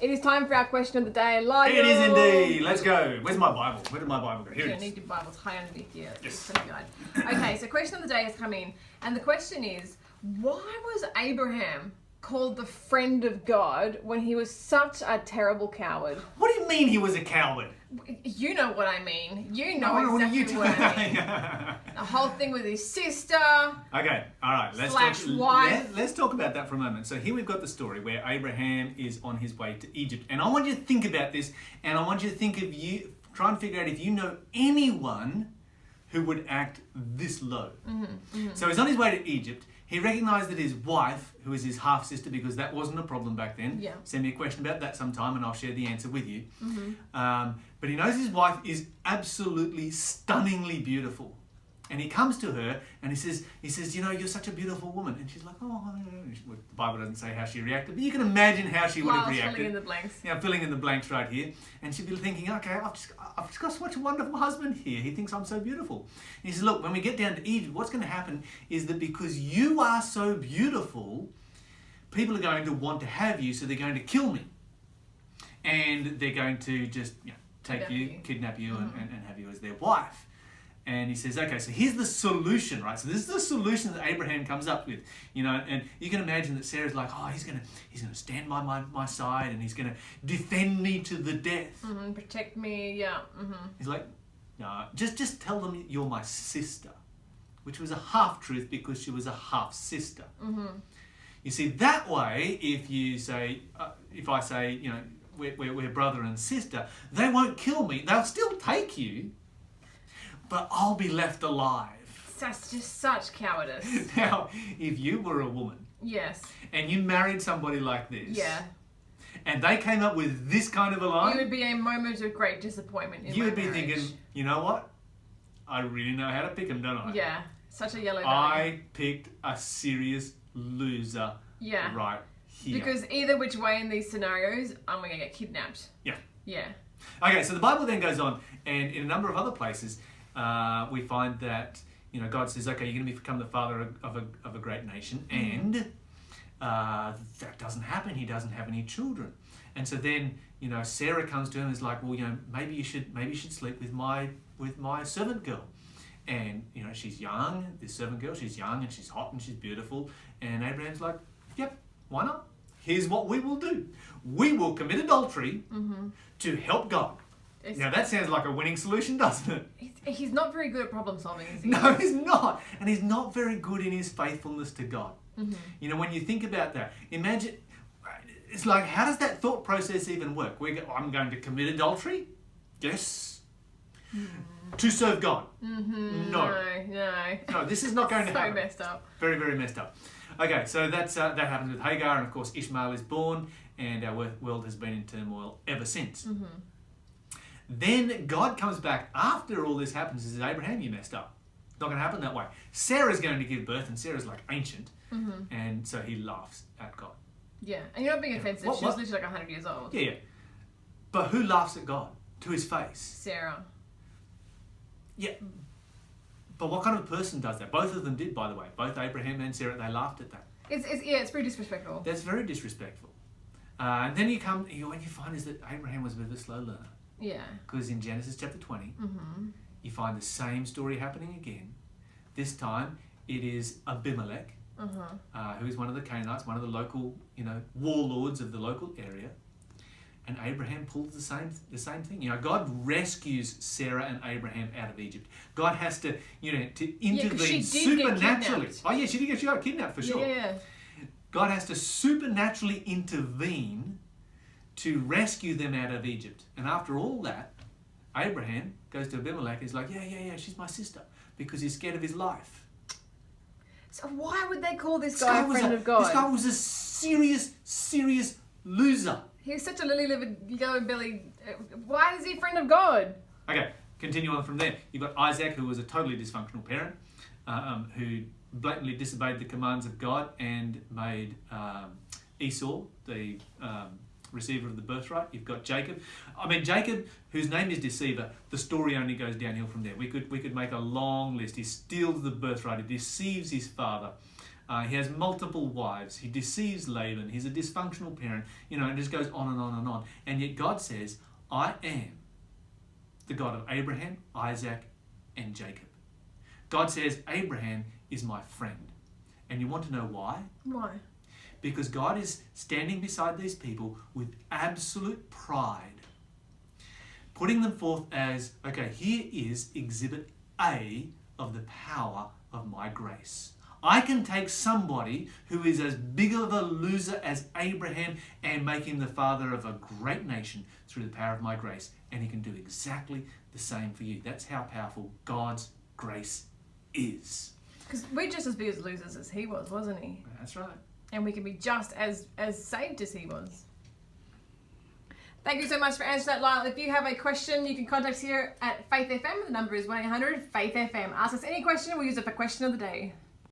It is time for our question of the day. Live. It is indeed. Let's go. Where's my Bible? Where did my Bible go? Here You it don't is. need your Bibles high underneath you. Yes. Okay, so question of the day has come in. And the question is, why was Abraham called the friend of God when he was such a terrible coward? What do you mean he was a coward? You know what I mean. You know What are exactly you what I doing? mean. The whole thing with his sister. Okay, all right. Let's talk about that for a moment. So here we've got the story where Abraham is on his way to Egypt. And I want you to think about this, and I want you to think of try and figure out if you know anyone who would act this low. So he's on his way to Egypt. He recognised that his wife, who is his half-sister, because that wasn't a problem back then. Yeah. Send me a question about that sometime and I'll share the answer with you. But he knows his wife is absolutely stunningly beautiful. And he comes to her and he says, you know, you're such a beautiful woman. And she's like, oh, the Bible doesn't say how she reacted, but you can imagine how she would have reacted. Filling in the blanks. Yeah, filling in the blanks right here. And she'd be thinking, okay, I've just got such a wonderful husband here. He thinks I'm so beautiful. And he says, look, when we get down to Egypt, what's going to happen is that because you are so beautiful, people are going to want to have you, so they're going to kill me. And they're going to just kidnap you and have you as their wife. And he says, okay, so here's the solution, right? So this is the solution that Abraham comes up with, you know, and you can imagine that Sarah's like, oh, he's gonna stand by my side and he's gonna defend me to the death. Protect me, yeah. He's like, no, just tell them you're my sister, which was a half-truth because she was a half-sister. You see, that way, if I say, you know, we're brother and sister, they won't kill me. They'll still take you, but I'll be left alive. That's just such cowardice. Now, if you were a woman, yes, and you married somebody like this, yeah, and they came up with this kind of a line, you would be a moment of great disappointment in you my would be marriage. thinking, you know what? I really know how to pick them, don't I? Yeah, such a yellow belly. I picked a serious loser right here. Because either which way in these scenarios, I'm going to get kidnapped. Yeah. Yeah. Okay, so the Bible then goes on, and in a number of other places, we find that, you know, God says, okay, you're going to become the father of a great nation, and that doesn't happen. He doesn't have any children. And so then, you know, Sarah comes to him and is like, well, you know, maybe you should sleep with my servant girl. And, you know, she's young, this servant girl, she's young and she's hot and she's beautiful. And Abraham's like, yep, why not? Here's what we will do. We will commit adultery to help God. Now that sounds like a winning solution, doesn't it? He's not very good at problem solving, is he? No, he's not. And he's not very good in his faithfulness to God. You know, when you think about that, imagine, it's like, how does that thought process even work? I'm going to commit adultery? Yes. To serve God? No, this is not going to happen. So messed up. Very, very messed up. Okay, so that happens with Hagar, and of course Ishmael is born, and our world has been in turmoil ever since. Then God comes back after all this happens and says, Abraham, you messed up. It's not going to happen that way. Sarah's going to give birth, and Sarah's like ancient, and so he laughs at God. Yeah, and you're not being offensive. She was literally like 100 years old. Yeah. But who laughs at God? To his face? Sarah. Yeah. But what kind of person does that? Both of them did, by the way. Both Abraham and Sarah, they laughed at that. It's pretty disrespectful. That's very disrespectful. And then what you find is that Abraham was a bit of a slow learner. Yeah. Because in Genesis chapter 20, you find the same story happening again. This time, it is Abimelech, who is one of the Canaanites, one of the local, you know, warlords of the local area. And Abraham pulls the same thing. You know, God rescues Sarah and Abraham out of Egypt. God has to, you know, to intervene supernaturally. Oh yeah, she got kidnapped for sure. Yeah. God has to supernaturally intervene to rescue them out of Egypt. And after all that, Abraham goes to Abimelech and he's like, yeah, she's my sister, because he's scared of his life. So why would they call this guy a friend of God? This guy was a serious loser. He was such a lily-livered, yellow-bellied... Why is he a friend of God? Okay, continue on from there. You've got Isaac, who was a totally dysfunctional parent, who blatantly disobeyed the commands of God and made Esau the receiver of the birthright. You've got Jacob. Jacob, whose name is Deceiver, the story only goes downhill from there. We could make a long list. He steals the birthright. He deceives his father. He has multiple wives. He deceives Laban. He's a dysfunctional parent. You know, it just goes on and on and on. And yet God says, I am the God of Abraham, Isaac, and Jacob. God says, Abraham is my friend. And you want to know why? Why? Because God is standing beside these people with absolute pride, putting them forth as, okay, here is exhibit A of the power of my grace. I can take somebody who is as big of a loser as Abraham and make him the father of a great nation through the power of my grace. And he can do exactly the same for you. That's how powerful God's grace is. Because we're just as big as losers as he was, wasn't he? That's right. And we can be just as saved as he was. Thank you so much for answering that, Lyle. If you have a question, you can contact us here at Faith FM. The number is 1-800-FAITH-FM. Ask us any question. We'll use it for question of the day.